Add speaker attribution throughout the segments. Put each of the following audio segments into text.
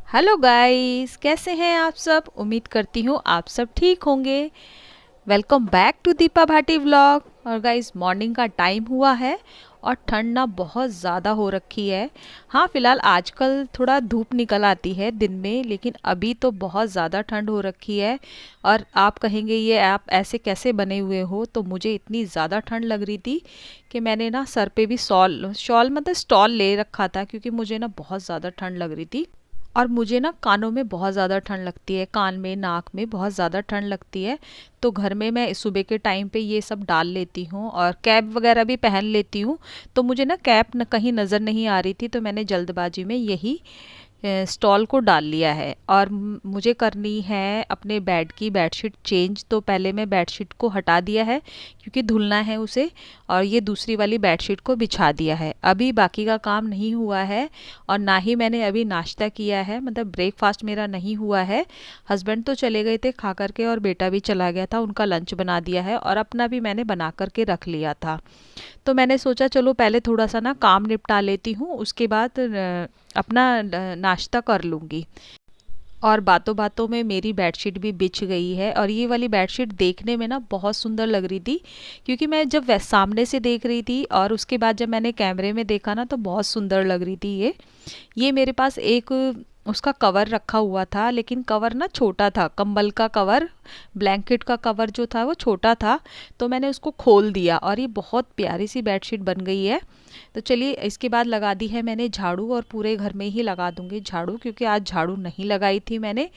Speaker 1: Hello guys, कैसे हैं आप सब। उम्मीद करती हूँ आप सब ठीक होंगे। Welcome back to Deepa Bhati vlog. और गाइस, मॉर्निंग का टाइम हुआ है और ठंड ना बहुत ज़्यादा हो रखी है। हाँ, फ़िलहाल आजकल थोड़ा धूप निकल आती है दिन में, लेकिन अभी तो बहुत ज़्यादा ठंड हो रखी है। और आप कहेंगे ये आप ऐसे कैसे बने हुए हो, तो मुझे इतनी ज़्यादा ठंड लग रही थी कि मैंने ना सर पे भी शॉल शॉल मतलब स्टॉल ले रखा था, क्योंकि मुझे ना बहुत ज़्यादा ठंड लग रही थी। और मुझे ना कानों में बहुत ज़्यादा ठंड लगती है, कान में नाक में बहुत ज़्यादा ठंड लगती है। तो घर में मैं सुबह के टाइम पे ये सब डाल लेती हूँ और कैप वगैरह भी पहन लेती हूँ। तो मुझे ना कैप न कहीं नज़र नहीं आ रही थी, तो मैंने जल्दबाजी में यही स्टॉल को डाल लिया है। और मुझे करनी है अपने बेड की बेडशीट चेंज। तो पहले मैं बेडशीट को हटा दिया है क्योंकि धुलना है उसे, और ये दूसरी वाली बेडशीट को बिछा दिया है। अभी बाकी का काम नहीं हुआ है और ना ही मैंने अभी नाश्ता किया है, मतलब ब्रेकफास्ट मेरा नहीं हुआ है। हस्बैंड तो चले गए थे खा करके और बेटा भी चला गया था, उनका लंच बना दिया है और अपना भी मैंने बना करके रख लिया था। तो मैंने सोचा चलो पहले थोड़ा सा ना काम निपटा लेती हूँ, उसके बाद अपना नाश्ता कर लूँगी। और बातों बातों में मेरी बेडशीट भी बिछ गई है। और ये वाली बेडशीट देखने में ना बहुत सुंदर लग रही थी, क्योंकि मैं जब सामने से देख रही थी और उसके बाद जब मैंने कैमरे में देखा ना, तो बहुत सुंदर लग रही थी ये मेरे पास एक उसका कवर रखा हुआ था, लेकिन कवर ना छोटा था, कंबल का कवर, ब्लैंकेट का कवर जो था वो छोटा था। तो मैंने उसको खोल दिया और ये बहुत प्यारी सी बेडशीट बन गई है। तो चलिए, इसके बाद लगा दी है मैंने झाड़ू, और पूरे घर में ही लगा दूंगी झाड़ू, क्योंकि आज झाड़ू नहीं लगाई थी मैंने।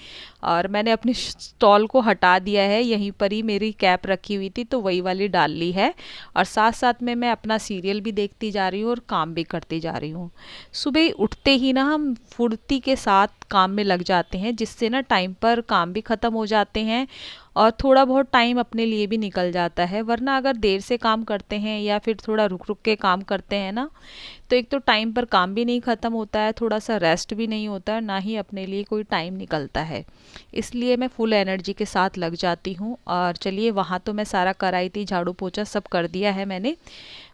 Speaker 1: और मैंने अपनी स्टॉल को हटा दिया है, यहीं पर ही मेरी कैप रखी हुई थी तो वही वाली डाल ली है। और साथ साथ में मैं अपना सीरियल भी देखती जा रही हूँ और काम भी करती जा रही हूँ। सुबह उठते ही ना हम फुर्ती के साथ काम में लग जाते हैं, जिससे ना टाइम पर काम भी ख़त्म हो जाते हैं और थोड़ा बहुत टाइम अपने लिए भी निकल जाता है। वरना अगर देर से काम करते हैं या फिर थोड़ा रुक रुक के काम करते हैं ना, तो एक तो टाइम पर काम भी नहीं ख़त्म होता है, थोड़ा सा रेस्ट भी नहीं होता है, ना ही अपने लिए कोई टाइम निकलता है। इसलिए मैं फुल एनर्जी के साथ लग जाती हूँ। और चलिए, वहाँ तो मैं सारा कराई थी, झाड़ू पोछा सब कर दिया है मैंने।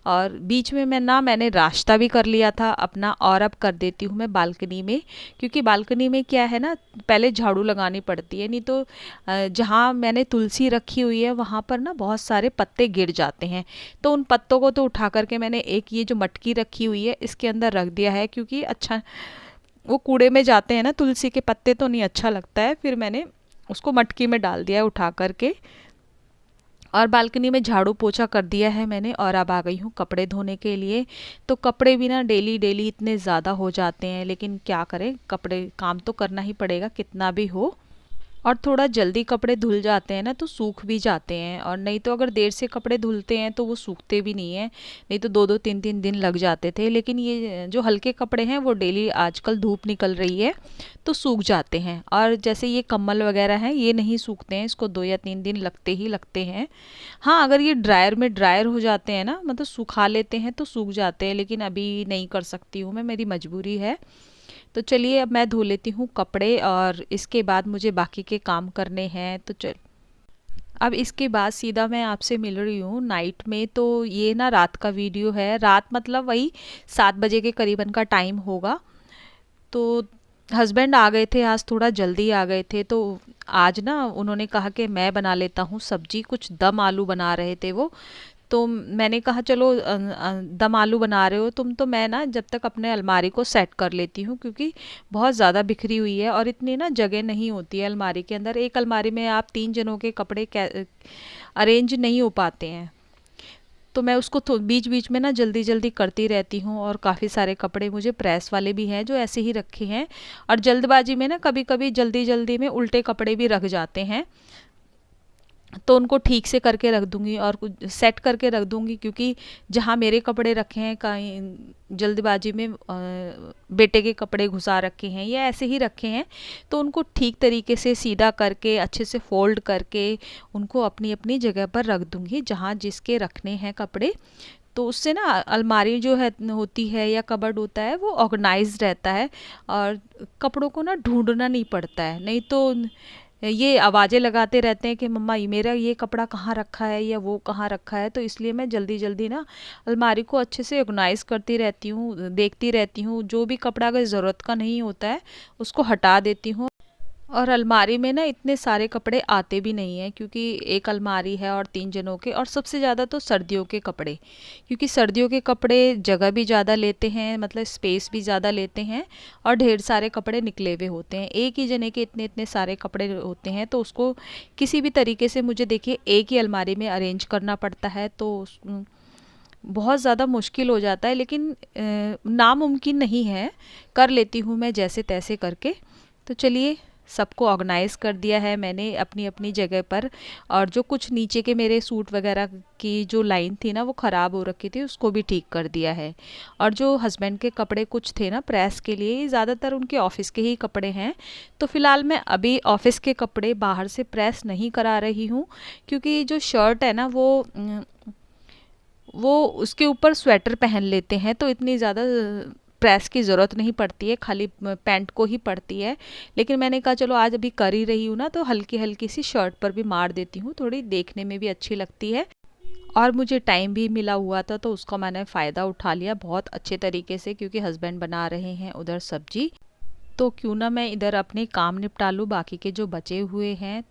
Speaker 1: और बीच में मैंने रास्ता भी कर लिया था अपना, और अब कर देती हूँ मैं बालकनी में। क्योंकि बालकनी में क्या है ना, पहले झाड़ू लगानी पड़ती है, नहीं तो जहाँ मैंने तुलसी रखी हुई है वहाँ पर ना बहुत सारे पत्ते गिर जाते हैं। तो उन पत्तों को तो उठा करके मैंने एक ये जो मटकी रखी हुई है इसके अंदर रख दिया है, क्योंकि अच्छा वो कूड़े में जाते हैं ना, तुलसी के पत्ते तो नहीं अच्छा लगता है। फिर मैंने उसको मटकी में डाल दिया है उठा करके। और बालकनी में झाड़ू पोछा कर दिया है मैंने, और अब आ गई हूँ कपड़े धोने के लिए। तो कपड़े भी ना डेली डेली इतने ज़्यादा हो जाते हैं, लेकिन क्या करें, कपड़े काम तो करना ही पड़ेगा कितना भी हो। और थोड़ा जल्दी कपड़े धुल जाते हैं ना तो सूख भी जाते हैं, और नहीं तो अगर देर से कपड़े धुलते हैं तो वो सूखते भी नहीं हैं। नहीं तो दो दो तीन तीन दिन लग जाते थे, लेकिन ये जो हल्के कपड़े हैं वो डेली आजकल धूप निकल रही है तो सूख जाते हैं। और जैसे ये कम्बल वगैरह हैं ये नहीं सूखते हैं, इसको 2 या 3 दिन लगते ही लगते हैं। हाँ, अगर ये ड्रायर में ड्रायर हो जाते हैं ना, मतलब सुखा लेते हैं तो सूख जाते हैं, लेकिन अभी नहीं कर सकती हूँ मैं, मेरी मजबूरी है। तो चलिए, अब मैं धो लेती हूँ कपड़े और इसके बाद मुझे बाकी के काम करने हैं। तो चल, अब इसके बाद सीधा मैं आपसे मिल रही हूँ नाइट में। तो ये ना रात का वीडियो है, रात मतलब वही 7 बजे के करीबन का टाइम होगा। तो हस्बैंड आ गए थे आज, थोड़ा जल्दी आ गए थे। तो आज ना उन्होंने कहा कि मैं बना लेता हूँ सब्जी, कुछ दम आलू बना रहे थे वो। तो मैंने कहा चलो दम आलू बना रहे हो तुम, तो मैं ना जब तक अपने अलमारी को सेट कर लेती हूँ, क्योंकि बहुत ज़्यादा बिखरी हुई है और इतनी ना जगह नहीं होती है अलमारी के अंदर। एक अलमारी में आप 3 जनों के कपड़े अरेंज नहीं हो पाते हैं। तो मैं उसको बीच बीच में ना जल्दी जल्दी करती रहती हूँ, और काफ़ी सारे कपड़े मुझे प्रेस वाले भी हैं जो ऐसे ही रखे हैं। और जल्दबाजी में ना कभी कभी जल्दी जल्दी में उल्टे कपड़े भी रख जाते हैं, तो उनको ठीक से करके रख दूंगी और कुछ सेट करके रख दूंगी। क्योंकि जहाँ मेरे कपड़े रखे हैं कहीं जल्दबाजी में बेटे के कपड़े घुसा रखे हैं या ऐसे ही रखे हैं, तो उनको ठीक तरीके से सीधा करके अच्छे से फोल्ड करके उनको अपनी अपनी जगह पर रख दूंगी जहाँ जिसके रखने हैं कपड़े। तो उससे ना अलमारी जो है होती है या कबर्ड होता है वो ऑर्गेनाइज रहता है, और कपड़ों को ना ढूंढना नहीं पड़ता है। नहीं तो ये आवाज़ें लगाते रहते हैं कि मम्मा ये मेरा ये कपड़ा कहाँ रखा है या वो कहाँ रखा है। तो इसलिए मैं जल्दी जल्दी ना अलमारी को अच्छे से ऑर्गेनाइज़ करती रहती हूँ, देखती रहती हूँ। जो भी कपड़ा अगर ज़रूरत का नहीं होता है उसको हटा देती हूँ। और अलमारी में ना इतने सारे कपड़े आते भी नहीं हैं, क्योंकि एक अलमारी है और 3 जनों के, और सबसे ज़्यादा तो सर्दियों के कपड़े, क्योंकि सर्दियों के कपड़े जगह भी ज़्यादा लेते हैं, मतलब स्पेस भी ज़्यादा लेते हैं, और ढेर सारे कपड़े निकले हुए होते हैं। एक ही जने के इतने इतने सारे कपड़े होते हैं, तो उसको किसी भी तरीके से मुझे देखिए एक ही अलमारी में अरेंज करना पड़ता है। तो बहुत ज़्यादा मुश्किल हो जाता है, लेकिन नामुमकिन नहीं है, कर लेती हूँ मैं जैसे तैसे करके। तो चलिए, सबको ऑर्गेनाइज़ कर दिया है मैंने अपनी अपनी जगह पर। और जो कुछ नीचे के मेरे सूट वगैरह की जो लाइन थी ना वो ख़राब हो रखी थी, उसको भी ठीक कर दिया है। और जो हस्बैंड के कपड़े कुछ थे ना प्रेस के लिए, ज़्यादातर उनके ऑफ़िस के ही कपड़े हैं। तो फ़िलहाल मैं अभी ऑफ़िस के कपड़े बाहर से प्रेस नहीं करा रही हूँ, क्योंकि जो शर्ट है ना वो उसके ऊपर स्वेटर पहन लेते हैं, तो इतनी ज़्यादा प्रेस की ज़रूरत नहीं पड़ती है, खाली पैंट को ही पड़ती है। लेकिन मैंने कहा चलो आज अभी कर ही रही हूँ ना, तो हल्की हल्की सी शर्ट पर भी मार देती हूँ, थोड़ी देखने में भी अच्छी लगती है। और मुझे टाइम भी मिला हुआ था, तो उसका मैंने फ़ायदा उठा लिया बहुत अच्छे तरीके से, क्योंकि हस्बैंड बना रहे हैं उधर सब्जी। तो क्यों ना मैं इधर अपने काम निपटा लूँ बाकी के जो बचे हुए हैं।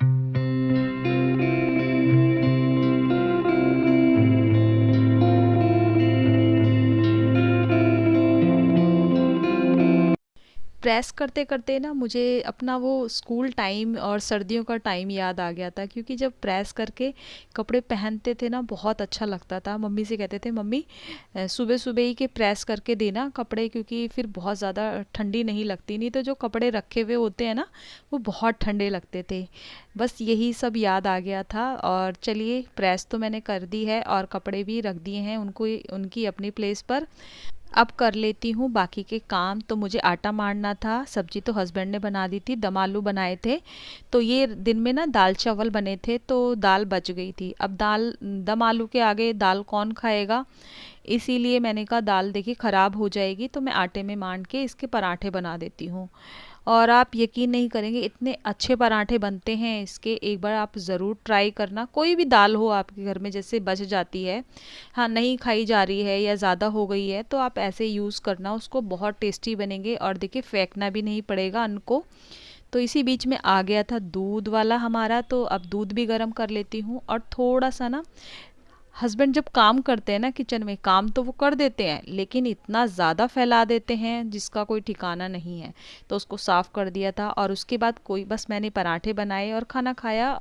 Speaker 1: प्रेस करते करते ना मुझे अपना वो स्कूल टाइम और सर्दियों का टाइम याद आ गया था, क्योंकि जब प्रेस करके कपड़े पहनते थे ना बहुत अच्छा लगता था। मम्मी से कहते थे मम्मी सुबह सुबह ही के प्रेस करके देना कपड़े, क्योंकि फिर बहुत ज़्यादा ठंडी नहीं लगती, नहीं तो जो कपड़े रखे हुए होते हैं ना वो बहुत ठंडे लगते थे। बस यही सब याद आ गया था। और चलिए, प्रेस तो मैंने कर दी है और कपड़े भी रख दिए हैं उनको उनकी अपनी प्लेस पर। अब कर लेती हूँ बाकी के काम। तो मुझे आटा मारना था, सब्जी तो हस्बैंड ने बना दी थी, दम आलू बनाए थे। तो ये दिन में ना दाल चावल बने थे, तो दाल बच गई थी। अब दाल दम आलू के आगे दाल कौन खाएगा, इसीलिए मैंने कहा दाल देखिए ख़राब हो जाएगी, तो मैं आटे में मान के इसके पराठे बना देती हूँ। और आप यकीन नहीं करेंगे इतने अच्छे पराठे बनते हैं इसके, एक बार आप ज़रूर ट्राई करना। कोई भी दाल हो आपके घर में जैसे बच जाती है, हाँ नहीं खाई जा रही है या ज़्यादा हो गई है, तो आप ऐसे यूज़ करना, उसको बहुत टेस्टी बनेंगे। और देखिए फेंकना भी नहीं पड़ेगा अन्न को। तो इसी बीच में आ गया था दूध वाला हमारा, तो अब दूध भी गर्म कर लेती हूँ। और थोड़ा सा ना, हस्बैंड जब काम करते हैं ना किचन में, काम तो वो कर देते हैं लेकिन इतना ज़्यादा फैला देते हैं जिसका कोई ठिकाना नहीं है। तो उसको साफ़ कर दिया था, और उसके बाद कोई बस मैंने पराठे बनाए और खाना खाया,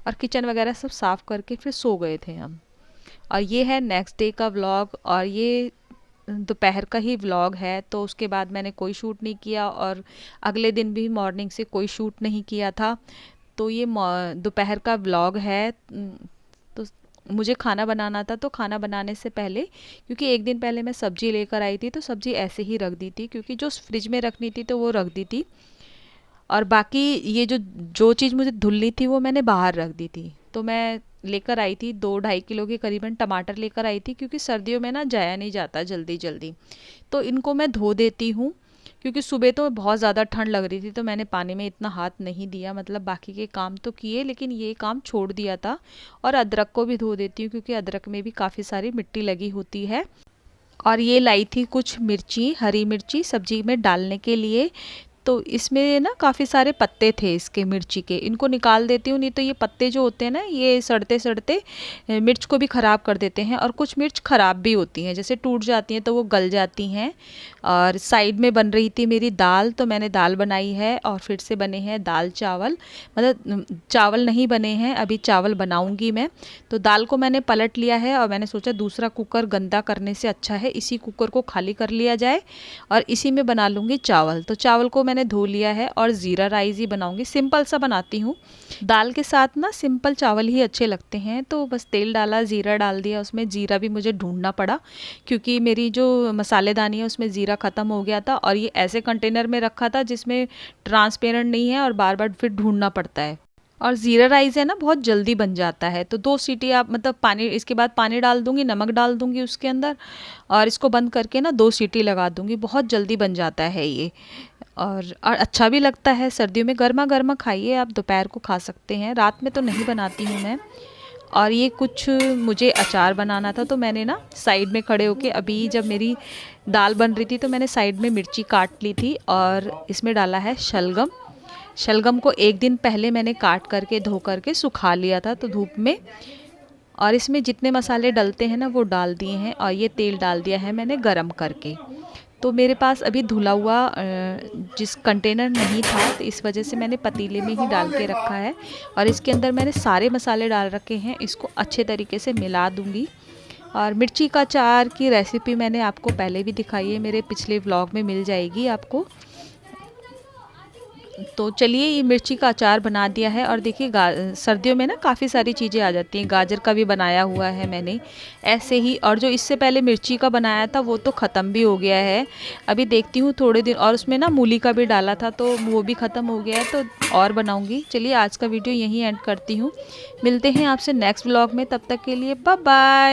Speaker 1: और किचन वगैरह सब साफ़ करके फिर सो गए थे हम। और ये है नेक्स्ट डे का व्लॉग, और ये दोपहर का ही व्लॉग है। तो उसके बाद मैंने कोई शूट नहीं किया, और अगले दिन भी मॉर्निंग से कोई शूट नहीं किया था। तो ये दोपहर का व्लॉग है। तो मुझे खाना बनाना था, तो खाना बनाने से पहले, क्योंकि एक दिन पहले मैं सब्ज़ी लेकर आई थी, तो सब्ज़ी ऐसे ही रख दी थी, क्योंकि जो फ्रिज में रखनी थी तो वो रख दी थी। और बाकी ये जो जो चीज़ मुझे धुलनी थी वो मैंने बाहर रख दी थी। तो मैं लेकर आई थी 2-2.5 किलो के करीबन टमाटर लेकर आई थी, क्योंकि सर्दियों में ना जाया नहीं जाता जल्दी जल्दी। तो इनको मैं धो देती हूँ, क्योंकि सुबह तो बहुत ज़्यादा ठंड लग रही थी, तो मैंने पानी में इतना हाथ नहीं दिया, मतलब बाकी के काम तो किए लेकिन ये काम छोड़ दिया था। और अदरक को भी धो देती हूँ, क्योंकि अदरक में भी काफ़ी सारी मिट्टी लगी होती है। और ये लाई थी कुछ मिर्ची, हरी मिर्ची सब्जी में डालने के लिए। तो इसमें ना काफ़ी सारे पत्ते थे इसके मिर्ची के, इनको निकाल देती हूँ, नहीं तो ये पत्ते जो होते हैं ना ये सड़ते सड़ते मिर्च को भी ख़राब कर देते हैं। और कुछ मिर्च ख़राब भी होती हैं, जैसे टूट जाती हैं तो वो गल जाती हैं। और साइड में बन रही थी मेरी दाल, तो मैंने दाल बनाई है, और फिर से बने हैं दाल चावल, मतलब चावल नहीं बने हैं अभी, चावल बनाऊंगी मैं। तो दाल को मैंने पलट लिया है, और मैंने सोचा दूसरा कुकर गंदा करने से अच्छा है इसी कुकर को खाली कर लिया जाए, और इसी में बना लूँगी चावल। तो चावल को मैंने धो लिया है, और ज़ीरा राइस ही बनाऊंगी, सिंपल सा बनाती हूँ। दाल के साथ ना सिंपल चावल ही अच्छे लगते हैं। तो बस तेल डाला, ज़ीरा डाल दिया, उसमें ज़ीरा भी मुझे ढूंढना पड़ा, क्योंकि मेरी जो मसालेदानी है उसमें ज़ीरा ख़त्म हो गया था। और ये ऐसे कंटेनर में रखा था जिसमें ट्रांसपेरेंट नहीं है, और बार बार फिर ढूंढना पड़ता है। और ज़ीरा राइस है ना बहुत जल्दी बन जाता है। तो 2 सीटी आप मतलब पानी, इसके बाद पानी डाल दूँगी, नमक डाल दूँगी उसके अंदर और इसको बंद करके ना 2 सीटी लगा दूँगी। बहुत जल्दी बन जाता है ये और अच्छा भी लगता है। सर्दियों में गर्मा-गर्मा खाइए, आप दोपहर को खा सकते हैं, रात में तो नहीं बनाती हूँ मैं। और ये कुछ मुझे अचार बनाना था तो मैंने ना साइड में खड़े होके, अभी जब मेरी दाल बन रही थी तो मैंने साइड में मिर्ची काट ली थी और इसमें डाला है शलगम। शलगम को एक दिन पहले मैंने काट करके धो करके सुखा लिया था तो धूप में, और इसमें जितने मसाले डलते हैं ना वो डाल दिए हैं और ये तेल डाल दिया है मैंने गरम करके। तो मेरे पास अभी धुला हुआ जिस कंटेनर नहीं था तो इस वजह से मैंने पतीले में ही डाल के रखा है और इसके अंदर मैंने सारे मसाले डाल रखे हैं। इसको अच्छे तरीके से मिला दूंगी। और मिर्ची का अचार की रेसिपी मैंने आपको पहले भी दिखाई है, मेरे पिछले व्लॉग में मिल जाएगी आपको। तो चलिए ये मिर्ची का अचार बना दिया है और देखिए सर्दियों में ना काफ़ी सारी चीज़ें आ जाती हैं। गाजर का भी बनाया हुआ है मैंने ऐसे ही, और जो इससे पहले मिर्ची का बनाया था वो तो ख़त्म भी हो गया है। अभी देखती हूँ थोड़े दिन, और उसमें ना मूली का भी डाला था तो वो भी ख़त्म हो गया है, तो और बनाऊँगी। चलिए आज का वीडियो यहीं एंड करती हूँ, मिलते हैं आपसे नेक्स्ट व्लॉग में, तब तक के लिए बाय बाय।